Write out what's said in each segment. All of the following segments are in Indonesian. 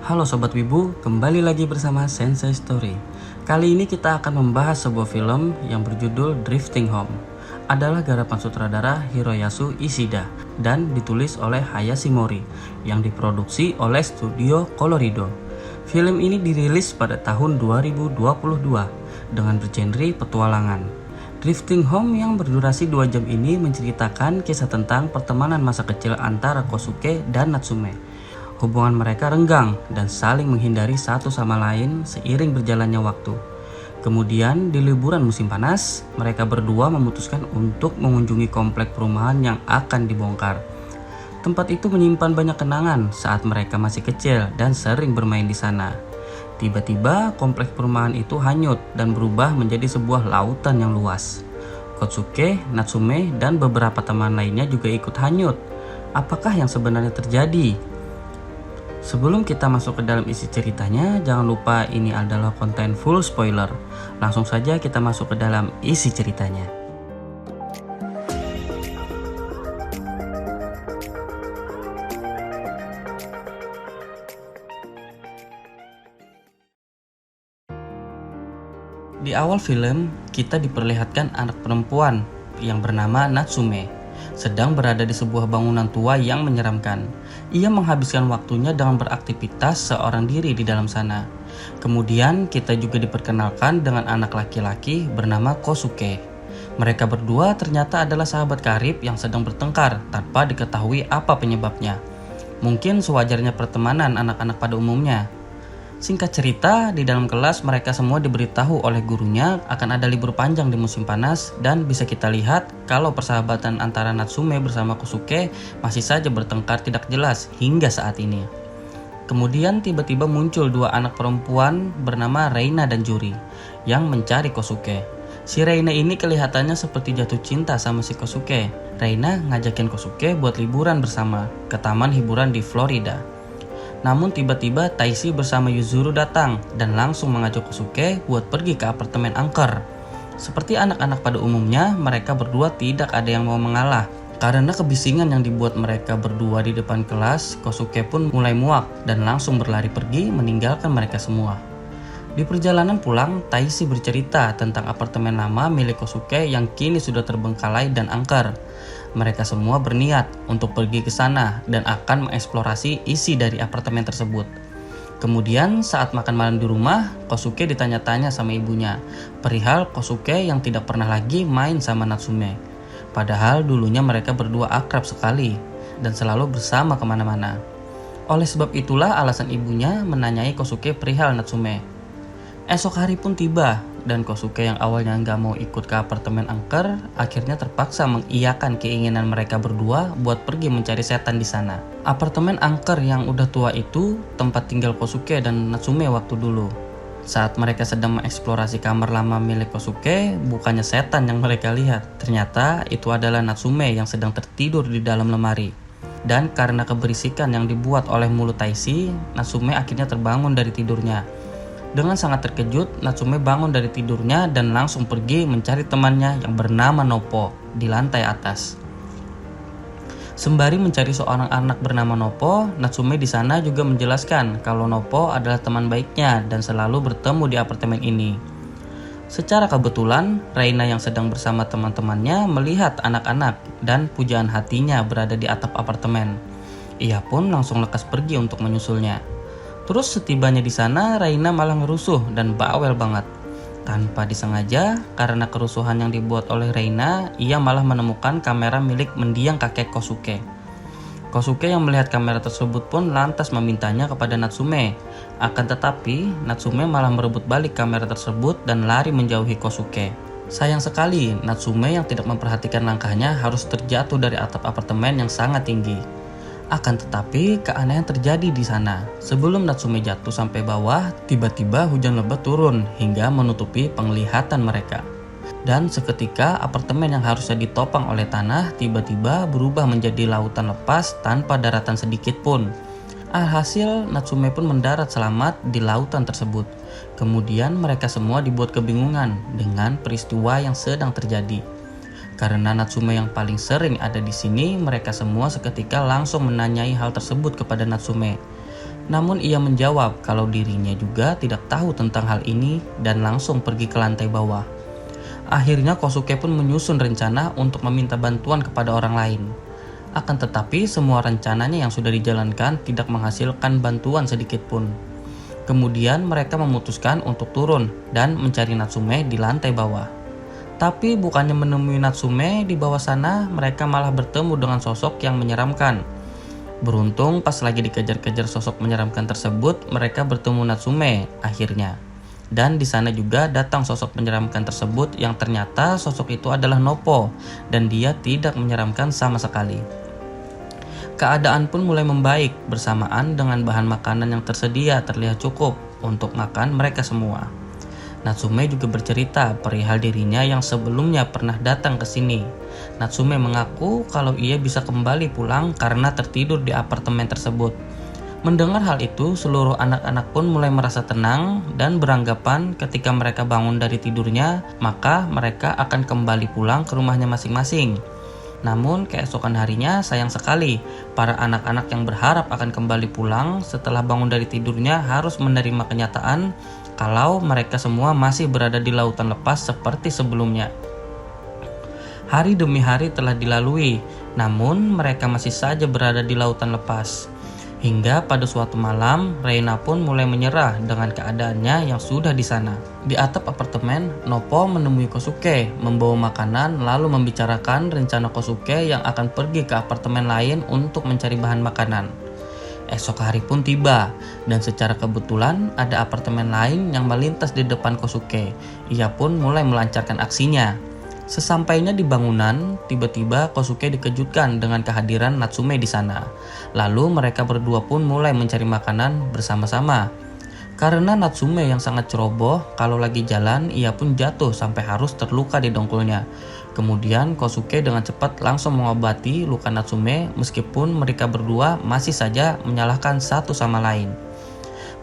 Halo Sobat Wibu, kembali lagi bersama Sensei Story. Kali ini kita akan membahas sebuah film yang berjudul Drifting Home. Adalah garapan sutradara Hiroyasu Ishida dan ditulis oleh Hayashi Mori yang diproduksi oleh studio Colorido. Film ini dirilis pada tahun 2022 dengan bergenre petualangan. Drifting Home yang berdurasi 2 jam ini menceritakan kisah tentang pertemanan masa kecil antara Kosuke dan Natsume. Hubungan mereka renggang dan saling menghindari satu sama lain seiring berjalannya waktu. Kemudian di liburan musim panas, mereka berdua memutuskan untuk mengunjungi komplek perumahan yang akan dibongkar. Tempat itu menyimpan banyak kenangan saat mereka masih kecil dan sering bermain di sana. Tiba-tiba komplek perumahan itu hanyut dan berubah menjadi sebuah lautan yang luas. Kotsuke, Natsume, dan beberapa teman lainnya juga ikut hanyut. Apakah yang sebenarnya terjadi? Sebelum kita masuk ke dalam isi ceritanya, jangan lupa ini adalah konten full spoiler. Langsung saja kita masuk ke dalam isi ceritanya. Di awal film, kita diperlihatkan anak perempuan yang bernama Natsume sedang berada di sebuah bangunan tua yang menyeramkan. Ia menghabiskan waktunya dengan beraktivitas seorang diri di dalam sana. Kemudian kita juga diperkenalkan dengan anak laki-laki bernama Kosuke. Mereka berdua ternyata adalah sahabat karib yang sedang bertengkar tanpa diketahui apa penyebabnya. Mungkin sewajarnya pertemanan anak-anak pada umumnya. Singkat cerita, di dalam kelas mereka semua diberitahu oleh gurunya akan ada libur panjang di musim panas dan bisa kita lihat kalau persahabatan antara Natsume bersama Kosuke masih saja bertengkar tidak jelas hingga saat ini. Kemudian tiba-tiba muncul dua anak perempuan bernama Reina dan Juri yang mencari Kosuke. Si Reina ini kelihatannya seperti jatuh cinta sama si Kosuke. Reina ngajakin Kosuke buat liburan bersama ke taman hiburan di Florida. Namun tiba-tiba Taishi bersama Yuzuru datang dan langsung mengajak Kosuke buat pergi ke apartemen angker. Seperti anak-anak pada umumnya, mereka berdua tidak ada yang mau mengalah. Karena kebisingan yang dibuat mereka berdua di depan kelas, Kosuke pun mulai muak dan langsung berlari pergi meninggalkan mereka semua. Di perjalanan pulang, Taishi bercerita tentang apartemen lama milik Kosuke yang kini sudah terbengkalai dan angker. Mereka semua berniat untuk pergi ke sana dan akan mengeksplorasi isi dari apartemen tersebut. Kemudian saat makan malam di rumah, Kosuke ditanya-tanya sama ibunya perihal Kosuke yang tidak pernah lagi main sama Natsume. Padahal dulunya mereka berdua akrab sekali dan selalu bersama kemana-mana. Oleh sebab itulah alasan ibunya menanyai Kosuke perihal Natsume. Esok hari pun tiba dan Kosuke yang awalnya nggak mau ikut ke apartemen angker akhirnya terpaksa mengiyakan keinginan mereka berdua buat pergi mencari setan di sana. Apartemen angker yang udah tua itu tempat tinggal Kosuke dan Natsume waktu dulu. Saat mereka sedang mengeksplorasi kamar lama milik Kosuke, bukannya setan yang mereka lihat. Ternyata itu adalah Natsume yang sedang tertidur di dalam lemari. Dan karena keberisikan yang dibuat oleh mulut Taishi, Natsume akhirnya terbangun dari tidurnya. Dengan sangat terkejut, Natsume bangun dari tidurnya dan langsung pergi mencari temannya yang bernama Noppo di lantai atas. Sembari mencari seorang anak bernama Noppo, Natsume di sana juga menjelaskan kalau Noppo adalah teman baiknya dan selalu bertemu di apartemen ini. Secara kebetulan, Reina yang sedang bersama teman-temannya melihat anak-anak dan pujaan hatinya berada di atap apartemen. Ia pun langsung lekas pergi untuk menyusulnya. Terus setibanya di sana, Reina malah ngerusuh dan bawel banget. Tanpa disengaja, karena kerusuhan yang dibuat oleh Reina, ia malah menemukan kamera milik mendiang kakek Kosuke. Kosuke yang melihat kamera tersebut pun lantas memintanya kepada Natsume. Akan tetapi, Natsume malah merebut balik kamera tersebut dan lari menjauhi Kosuke. Sayang sekali, Natsume yang tidak memperhatikan langkahnya harus terjatuh dari atap apartemen yang sangat tinggi. Akan tetapi, keanehan terjadi di sana. Sebelum Natsume jatuh sampai bawah, tiba-tiba hujan lebat turun hingga menutupi penglihatan mereka. Dan seketika apartemen yang harusnya ditopang oleh tanah tiba-tiba berubah menjadi lautan lepas tanpa daratan sedikit pun. Alhasil, Natsume pun mendarat selamat di lautan tersebut. Kemudian mereka semua dibuat kebingungan dengan peristiwa yang sedang terjadi. Karena Natsume yang paling sering ada di sini, mereka semua seketika langsung menanyai hal tersebut kepada Natsume. Namun ia menjawab kalau dirinya juga tidak tahu tentang hal ini dan langsung pergi ke lantai bawah. Akhirnya Kosuke pun menyusun rencana untuk meminta bantuan kepada orang lain. Akan tetapi semua rencananya yang sudah dijalankan tidak menghasilkan bantuan sedikit pun. Kemudian mereka memutuskan untuk turun dan mencari Natsume di lantai bawah. Tapi bukannya menemui Natsume di bawah sana, mereka malah bertemu dengan sosok yang menyeramkan. Beruntung pas lagi dikejar-kejar sosok menyeramkan tersebut, mereka bertemu Natsume akhirnya. Dan di sana juga datang sosok menyeramkan tersebut yang ternyata sosok itu adalah Noppo dan dia tidak menyeramkan sama sekali. Keadaan pun mulai membaik bersamaan dengan bahan makanan yang tersedia terlihat cukup untuk makan mereka semua. Natsume juga bercerita perihal dirinya yang sebelumnya pernah datang ke sini. Natsume mengaku kalau ia bisa kembali pulang karena tertidur di apartemen tersebut. Mendengar hal itu, seluruh anak-anak pun mulai merasa tenang dan beranggapan ketika mereka bangun dari tidurnya, maka mereka akan kembali pulang ke rumahnya masing-masing. Namun keesokan harinya sayang sekali, para anak-anak yang berharap akan kembali pulang setelah bangun dari tidurnya harus menerima kenyataan kalau mereka semua masih berada di lautan lepas seperti sebelumnya. Hari demi hari telah dilalui, namun mereka masih saja berada di lautan lepas. Hingga pada suatu malam, Reina pun mulai menyerah dengan keadaannya yang sudah di sana. Di atap apartemen, Noppo menemui Kosuke, membawa makanan lalu membicarakan rencana Kosuke yang akan pergi ke apartemen lain untuk mencari bahan makanan. Esok hari pun tiba, dan secara kebetulan ada apartemen lain yang melintas di depan Kosuke. Ia pun mulai melancarkan aksinya. Sesampainya di bangunan, tiba-tiba Kosuke dikejutkan dengan kehadiran Natsume di sana. Lalu mereka berdua pun mulai mencari makanan bersama-sama. Karena Natsume yang sangat ceroboh, kalau lagi jalan ia pun jatuh sampai harus terluka di dengkulnya. Kemudian Kosuke dengan cepat langsung mengobati luka Natsume meskipun mereka berdua masih saja menyalahkan satu sama lain.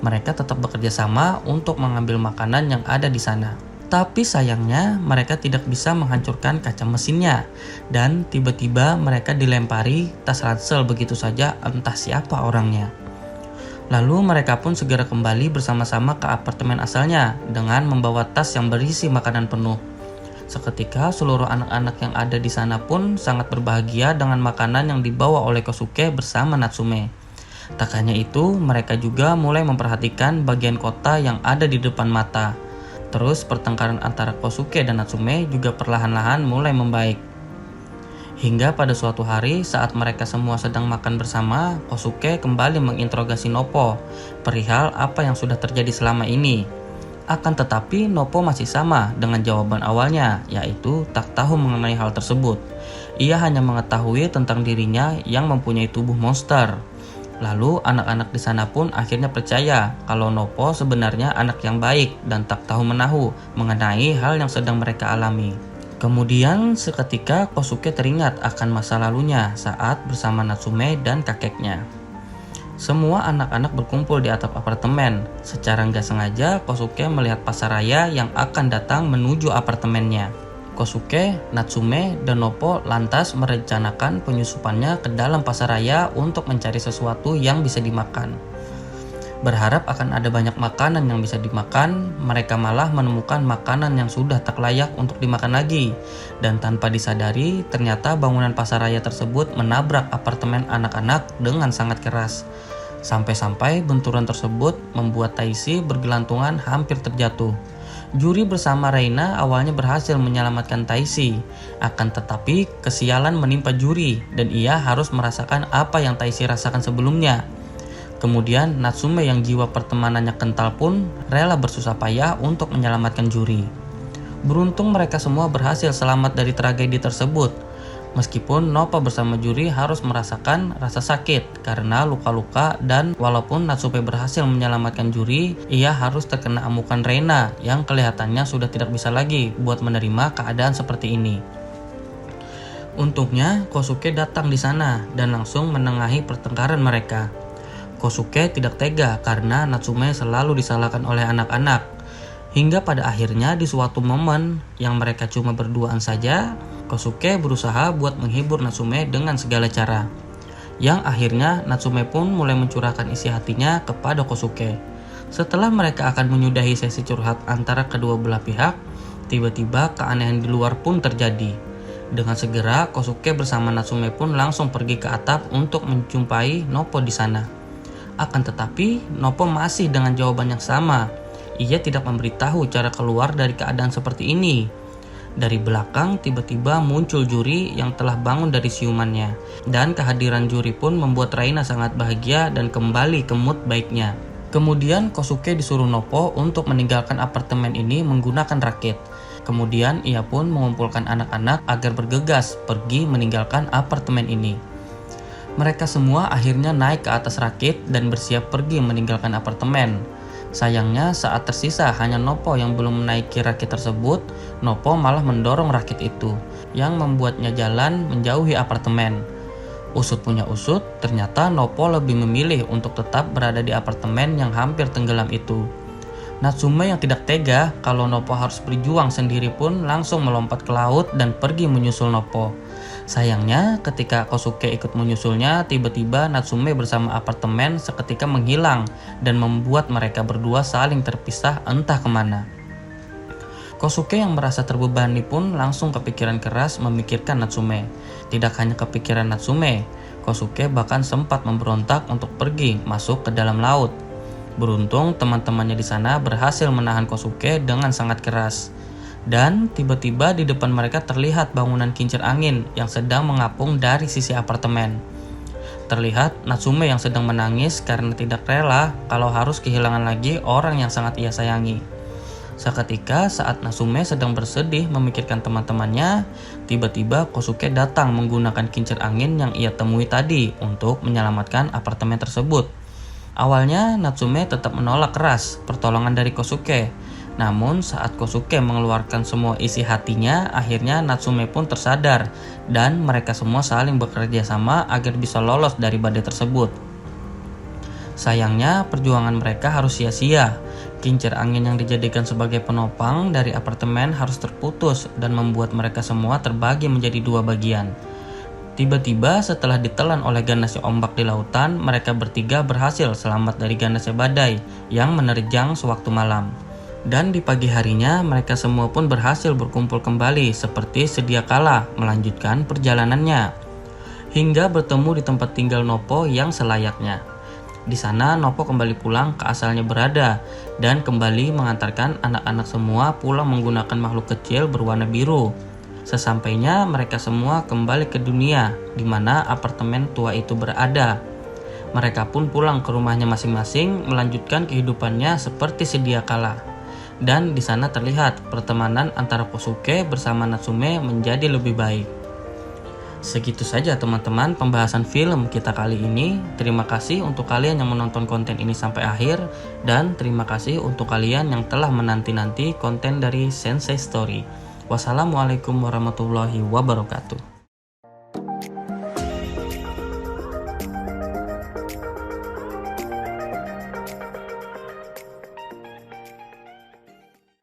Mereka tetap bekerja sama untuk mengambil makanan yang ada di sana. Tapi sayangnya mereka tidak bisa menghancurkan kaca mesinnya dan tiba-tiba mereka dilempari tas ransel begitu saja entah siapa orangnya. Lalu mereka pun segera kembali bersama-sama ke apartemen asalnya dengan membawa tas yang berisi makanan penuh. Seketika seluruh anak-anak yang ada di sana pun sangat berbahagia dengan makanan yang dibawa oleh Kosuke bersama Natsume. Tak hanya itu, mereka juga mulai memperhatikan bagian kota yang ada di depan mata. Terus pertengkaran antara Kosuke dan Natsume juga perlahan-lahan mulai membaik. Hingga pada suatu hari saat mereka semua sedang makan bersama, Kosuke kembali menginterogasi Noppo perihal apa yang sudah terjadi selama ini. Akan tetapi Noppo masih sama dengan jawaban awalnya, yaitu tak tahu mengenai hal tersebut. Ia hanya mengetahui tentang dirinya yang mempunyai tubuh monster. Lalu anak-anak di sana pun akhirnya percaya kalau Noppo sebenarnya anak yang baik dan tak tahu menahu mengenai hal yang sedang mereka alami. Kemudian seketika Kosuke teringat akan masa lalunya saat bersama Natsume dan kakeknya. Semua anak-anak berkumpul di atap apartemen. Secara nggak sengaja Kosuke melihat pasaraya yang akan datang menuju apartemennya. Kosuke, Natsume, dan Noppo lantas merencanakan penyusupannya ke dalam pasaraya untuk mencari sesuatu yang bisa dimakan. Berharap akan ada banyak makanan yang bisa dimakan, mereka malah menemukan makanan yang sudah tak layak untuk dimakan lagi. Dan tanpa disadari, ternyata bangunan pasaraya tersebut menabrak apartemen anak-anak dengan sangat keras. Sampai-sampai benturan tersebut membuat Taishi bergelantungan hampir terjatuh. Juri bersama Reina awalnya berhasil menyelamatkan Taishi, akan tetapi kesialan menimpa Juri dan ia harus merasakan apa yang Taishi rasakan sebelumnya. Kemudian Natsume yang jiwa pertemanannya kental pun rela bersusah payah untuk menyelamatkan Juri. Beruntung mereka semua berhasil selamat dari tragedi tersebut. Meskipun Noppo bersama Juri harus merasakan rasa sakit karena luka-luka dan walaupun Natsume berhasil menyelamatkan Juri, ia harus terkena amukan Reina yang kelihatannya sudah tidak bisa lagi buat menerima keadaan seperti ini. Untungnya Kosuke datang di sana dan langsung menengahi pertengkaran mereka. Kosuke tidak tega karena Natsume selalu disalahkan oleh anak-anak. Hingga pada akhirnya di suatu momen yang mereka cuma berduaan saja, Kosuke berusaha buat menghibur Natsume dengan segala cara. yang akhirnya Natsume pun mulai mencurahkan isi hatinya kepada Kosuke. Setelah mereka akan menyudahi sesi curhat antara kedua belah pihak, tiba-tiba keanehan di luar pun terjadi. Dengan segera, Kosuke bersama Natsume pun langsung pergi ke atap untuk menjumpai Noppo di sana. Akan tetapi, Noppo masih dengan jawaban yang sama. Ia tidak memberitahu cara keluar dari keadaan seperti ini. Dari belakang tiba-tiba muncul Juri yang telah bangun dari siumannya. Dan kehadiran Juri pun membuat Raina sangat bahagia dan kembali ke mood baiknya. Kemudian Kosuke disuruh Noppo untuk meninggalkan apartemen ini menggunakan rakit. Kemudian ia pun mengumpulkan anak-anak agar bergegas pergi meninggalkan apartemen ini. Mereka semua akhirnya naik ke atas rakit dan bersiap pergi meninggalkan apartemen. Sayangnya saat tersisa hanya Noppo yang belum menaiki rakit tersebut, Noppo malah mendorong rakit itu, yang membuatnya jalan menjauhi apartemen. Usut punya usut, ternyata Noppo lebih memilih untuk tetap berada di apartemen yang hampir tenggelam itu. Natsume yang tidak tega kalau Noppo harus berjuang sendiri pun langsung melompat ke laut dan pergi menyusul Noppo. Sayangnya ketika Kosuke ikut menyusulnya, tiba-tiba Natsume bersama apartemen seketika menghilang dan membuat mereka berdua saling terpisah entah kemana. Kosuke yang merasa terbebani pun langsung kepikiran keras memikirkan Natsume. Tidak hanya kepikiran Natsume, Kosuke bahkan sempat memberontak untuk pergi masuk ke dalam laut. Beruntung teman-temannya di sana berhasil menahan Kosuke dengan sangat keras. Dan tiba-tiba di depan mereka terlihat bangunan kincir angin yang sedang mengapung dari sisi apartemen. Terlihat Natsume yang sedang menangis karena tidak rela kalau harus kehilangan lagi orang yang sangat ia sayangi. Seketika saat Natsume sedang bersedih memikirkan teman-temannya, tiba-tiba Kosuke datang menggunakan kincir angin yang ia temui tadi untuk menyelamatkan apartemen tersebut. Awalnya Natsume tetap menolak keras pertolongan dari Kosuke. Namun saat Kosuke mengeluarkan semua isi hatinya, akhirnya Natsume pun tersadar dan mereka semua saling bekerja sama agar bisa lolos dari badai tersebut. Sayangnya perjuangan mereka harus sia-sia. Kincir angin yang dijadikan sebagai penopang dari apartemen harus terputus dan membuat mereka semua terbagi menjadi dua bagian. Tiba-tiba setelah ditelan oleh ganasnya ombak di lautan, mereka bertiga berhasil selamat dari ganasnya badai yang menerjang sewaktu malam. Dan di pagi harinya mereka semua pun berhasil berkumpul kembali seperti sedia kala melanjutkan perjalanannya. Hingga bertemu di tempat tinggal Noppo yang selayaknya. Di sana Noppo kembali pulang ke asalnya berada dan kembali mengantarkan anak-anak semua pulang menggunakan makhluk kecil berwarna biru. Sesampainya mereka semua kembali ke dunia di mana apartemen tua itu berada. Mereka pun pulang ke rumahnya masing-masing melanjutkan kehidupannya seperti sedia kala. Dan di sana terlihat pertemanan antara Kosuke bersama Natsume menjadi lebih baik. Segitu saja teman-teman pembahasan film kita kali ini. Terima kasih untuk kalian yang menonton konten ini sampai akhir. Dan terima kasih untuk kalian yang telah menanti-nanti konten dari Sensei Story. Wassalamualaikum warahmatullahi wabarakatuh.